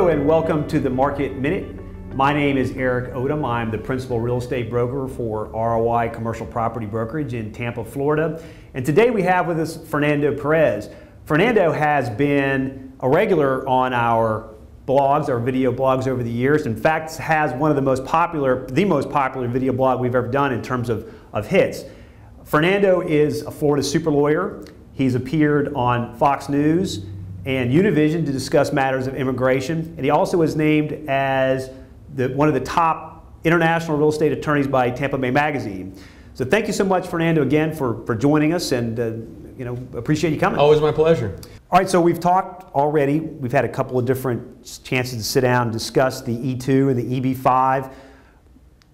Hello and welcome to the Market Minute. My name is Eric Odom. I'm the principal real estate broker for ROI Commercial Property Brokerage in Tampa, Florida. And today we have with us Fernando Perez. Fernando has been a regular on our blogs, our video blogs over the years. In fact, has one of the most popular video blog we've ever done in terms of hits. Fernando is a Florida super lawyer. He's appeared on Fox News and Univision to discuss matters of immigration. And he also was named as one of the top international real estate attorneys by Tampa Bay Magazine. So thank you so much, Fernando, again for joining us, and appreciate you coming. Always my pleasure. All right, so we've talked already. We've had a couple of different chances to sit down and discuss the E2 and the EB5.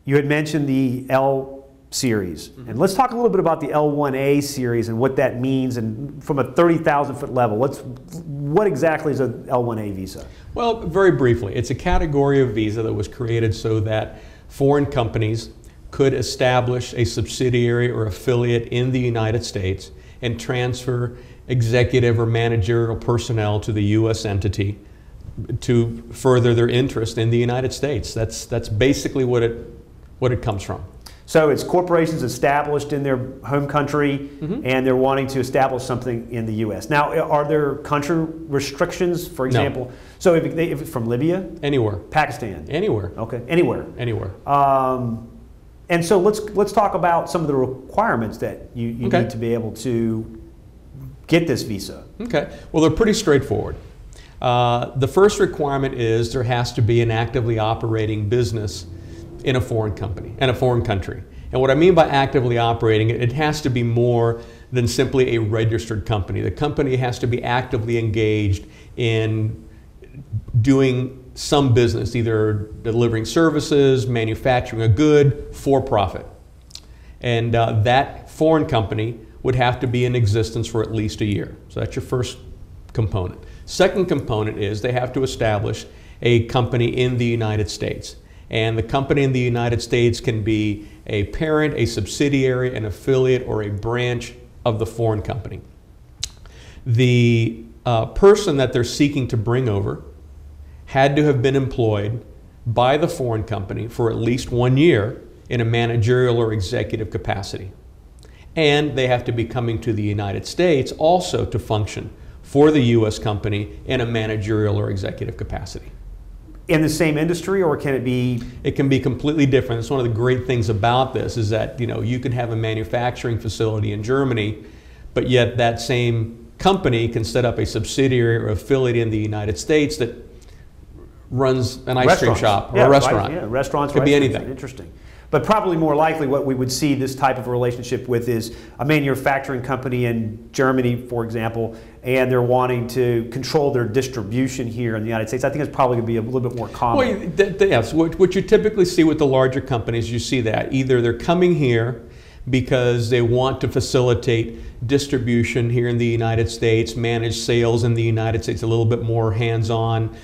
You had mentioned the L series. And let's talk a little bit about the L1A series and what that means, and from a 30,000 foot level, what exactly is an L1A visa? Well, very briefly, it's a category of visa that was created so that foreign companies could establish a subsidiary or affiliate in the United States and transfer executive or managerial personnel to the U.S. entity to further their interest in the United States. That's basically what it comes from. So it's corporations established in their home country, and they're wanting to establish something in the U.S. Now, are there country restrictions, for example? No. So if it's from Libya? Anywhere. Pakistan? Anywhere. Okay, anywhere. Anywhere. And so let's talk about some of the requirements that you need to be able to get this visa. Okay. Well, they're pretty straightforward. The first requirement is there has to be an actively operating business in a foreign company, in a foreign country. And what I mean by actively operating, it has to be more than simply a registered company. The company has to be actively engaged in doing some business, either delivering services, manufacturing a good, for profit. And that foreign company would have to be in existence for at least a year. So that's your first component. Second component is they have to establish a company in the United States. And the company in the United States can be a parent, a subsidiary, an affiliate, or a branch of the foreign company. The person that they're seeking to bring over had to have been employed by the foreign company for at least 1 year in a managerial or executive capacity. And they have to be coming to the United States also to function for the U.S. company in a managerial or executive capacity. In the same industry, or can it be? It can be completely different. It's one of the great things about this is that you can have a manufacturing facility in Germany, but yet that same company can set up a subsidiary or affiliate in the United States that runs an ice cream shop or a restaurant. Yeah, restaurants. Could be anything. Interesting. But probably more likely what we would see this type of relationship with is a manufacturing company in Germany, for example, and they're wanting to control their distribution here in the United States. I think it's probably going to be a little bit more common. Well, yes. What you typically see with the larger companies, you see that either they're coming here because they want to facilitate distribution here in the United States, manage sales in the United States a little bit more hands-on.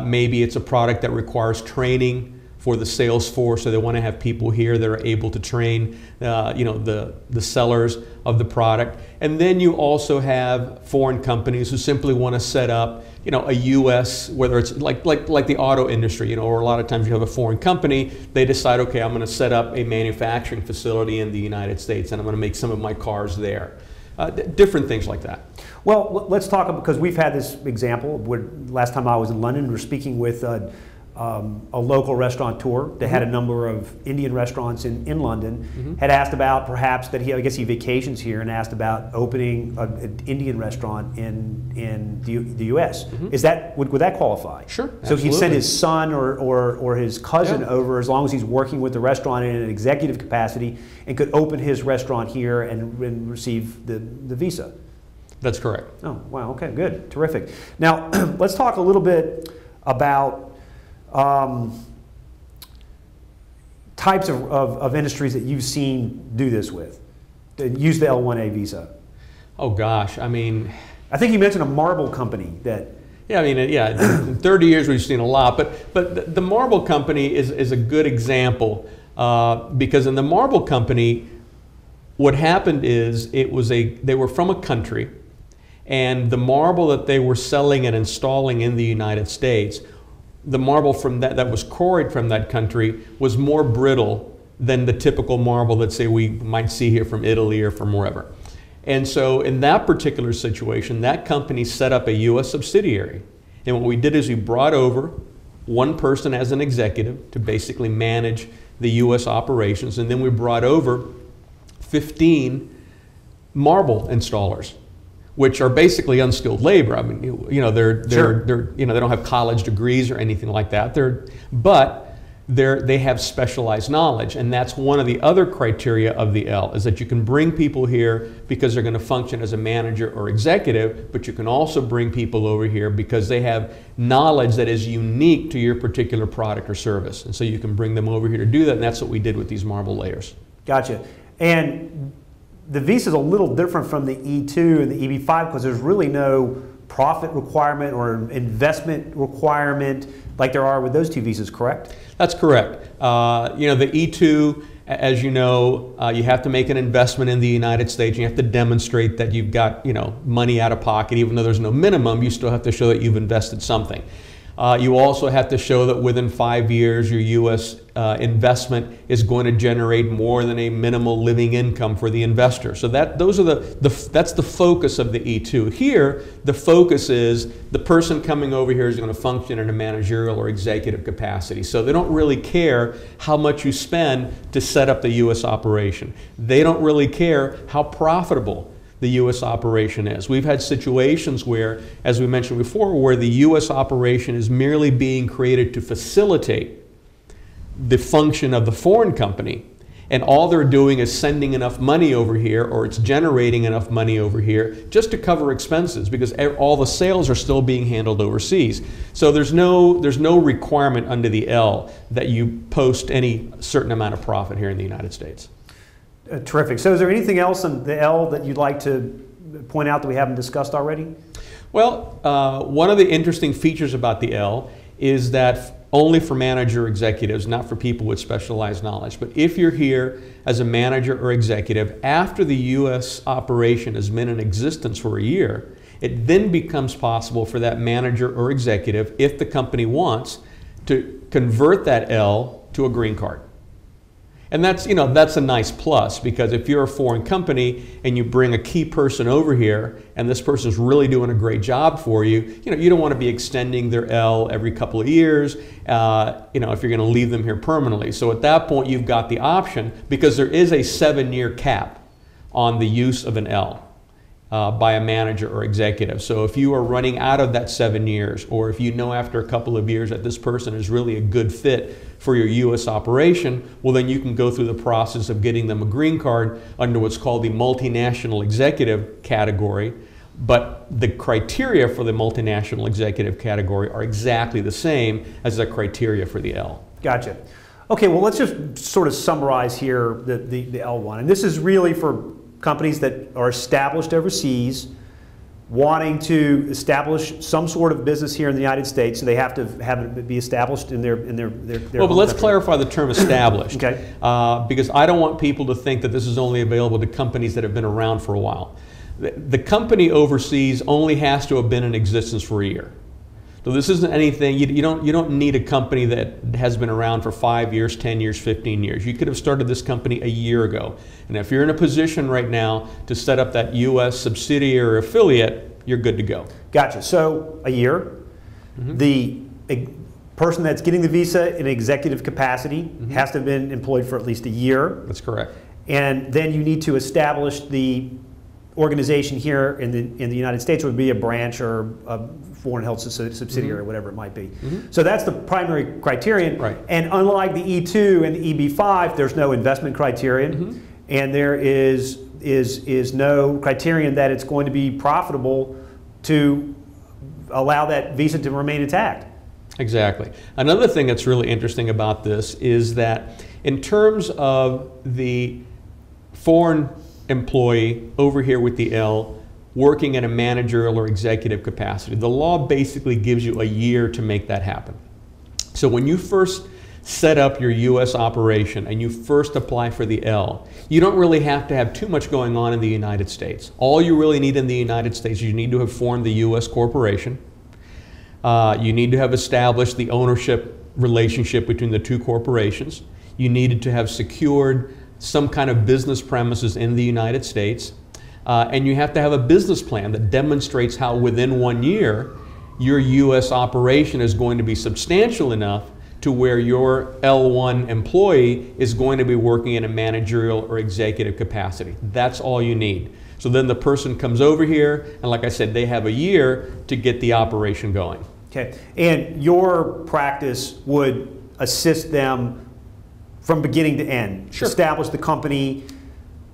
Maybe it's a product that requires training for the sales force, so they want to have people here that are able to train the sellers of the product. And then you also have foreign companies who simply want to set up a U.S., whether it's like the auto industry, or a lot of times you have a foreign company, they decide, okay, I'm going to set up a manufacturing facility in the United States and I'm going to make some of my cars there. Different things like that. Well, let's talk, because we've had this example where last time I was in London, we were speaking with a local restaurateur that had a number of Indian restaurants in London, had asked about perhaps that I guess he vacations here, and asked about opening an Indian restaurant in the U.S. Would that qualify? Sure. So absolutely. he'd send his son or his cousin over, as long as he's working with the restaurant in an executive capacity, and could open his restaurant here and receive the visa. That's correct. Oh, wow. Okay, good. Terrific. Now, let's talk a little bit about types of industries that you've seen do this with, that use the L1A visa. Oh gosh, I mean, I think you mentioned a marble company that. Yeah, I mean, yeah, in 30 years we've seen a lot, but the marble company is a good example because in the marble company, what happened is they were from a country, and the marble that they were selling and installing in the United States the marble from that was quarried from that country was more brittle than the typical marble that, say, we might see here from Italy or from wherever. And so in that particular situation, that company set up a U.S. subsidiary. And what we did is we brought over one person as an executive to basically manage the U.S. operations, and then we brought over 15 marble installers, which are basically unskilled labor. I mean, you know, they're you know, they don't have college degrees or anything like that. They have specialized knowledge, and that's one of the other criteria of the L, is that you can bring people here because they're going to function as a manager or executive, but you can also bring people over here because they have knowledge that is unique to your particular product or service. And so you can bring them over here to do that, and that's what we did with these marble layers. Gotcha. And the Visa is a little different from the E2 and the EB5 because there's really no profit requirement or investment requirement like there are with those two visas, correct? That's correct. You know, the E2, as you know, you have to make an investment in the United States. You have to demonstrate that you've got, you know, money out of pocket. Even though there's no minimum, you still have to show that you've invested something. You also have to show that within 5 years your U.S. Investment is going to generate more than a minimal living income for the investor. So that's the focus of the E2. Here, the focus is the person coming over here is going to function in a managerial or executive capacity. So they don't really care how much you spend to set up the U.S. operation. They don't really care how profitable the U.S. operation is. We've had situations where, as we mentioned before, where the U.S. operation is merely being created to facilitate the function of the foreign company, and all they're doing is sending enough money over here, or it's generating enough money over here just to cover expenses, because all the sales are still being handled overseas. So there's no requirement under the L that you post any certain amount of profit here in the United States. Terrific. So is there anything else in the L that you'd like to point out that we haven't discussed already? Well, one of the interesting features about the L is that only for manager executives, not for people with specialized knowledge. But if you're here as a manager or executive, after the U.S. operation has been in existence for a year, it then becomes possible for that manager or executive, if the company wants, to convert that L to a green card. And that's, you know, that's a nice plus, because if you're a foreign company and you bring a key person over here and this person's really doing a great job for you, you know, you don't want to be extending their L every couple of years, you know, if you're going to leave them here permanently. So at that point you've got the option, because there is a 7-year cap on the use of an L by a manager or executive. So if you are running out of that 7 years, or if you know after a couple of years that this person is really a good fit for your U.S. operation, well, then you can go through the process of getting them a green card under what's called the multinational executive category. But the criteria for the multinational executive category are exactly the same as the criteria for the L. Gotcha. Okay, well, let's just sort of summarize here the L1. And this is really for companies that are established overseas, wanting to establish some sort of business here in the United States, so they have to have it be established in their well, but let's clarify the term established. Okay. Because I don't want people to think that this is only available to companies that have been around for a while. The company overseas only has to have been in existence for a year. So this isn't anything, you don't need a company that has been around for 5 years, 10 years, 15 years. You could have started this company a year ago. And if you're in a position right now to set up that U.S. subsidiary or affiliate, you're good to go. Gotcha. So a year, the person that's getting the visa in executive capacity has to have been employed for at least a year. That's correct. And then you need to establish the organization here in the United States, would be a branch or a foreign health subsidiary or whatever it might be. So that's the primary criterion. Right. And unlike the E2 and the EB5, there's no investment criterion, and there is no criterion that it's going to be profitable to allow that visa to remain intact. Exactly. Another thing that's really interesting about this is that in terms of the foreign employee over here with the L working in a managerial or executive capacity, the law basically gives you a year to make that happen. So when you first set up your U.S. operation and you first apply for the L, you don't really have to have too much going on in the United States. All you really need in the United States is you need to have formed the U.S. corporation. You need to have established the ownership relationship between the two corporations. You needed to have secured some kind of business premises in the United States. And you have to have a business plan that demonstrates how within 1 year your U.S. operation is going to be substantial enough to where your L1 employee is going to be working in a managerial or executive capacity. That's all you need. So then the person comes over here, and like I said, they have a year to get the operation going. Okay, and your practice would assist them from beginning to end. Sure. Establish the company,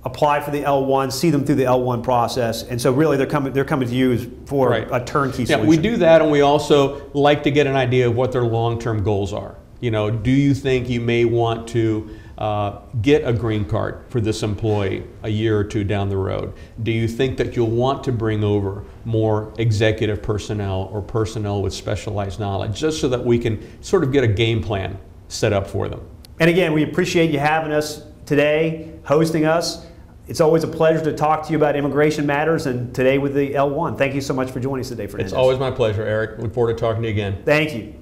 apply for the L1, see them through the L1 process, and so really they're coming to you for Right. a turnkey solution. Yeah, we do that, and we also like to get an idea of what their long-term goals are. You know, do you think you may want to get a green card for this employee a year or two down the road? Do you think that you'll want to bring over more executive personnel or personnel with specialized knowledge, just so that we can sort of get a game plan set up for them? And again, we appreciate you having us today, hosting us. It's always a pleasure to talk to you about immigration matters, and today with the L1. Thank you so much for joining us today, Fernandez. It's always my pleasure, Eric. Look forward to talking to you again. Thank you.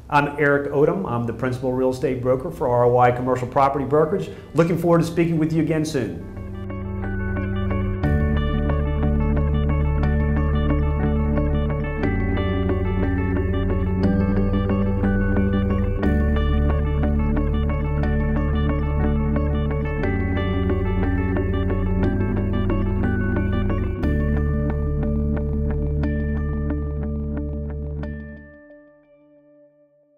I'm Eric Odom. I'm the principal real estate broker for ROI Commercial Property Brokerage. Looking forward to speaking with you again soon.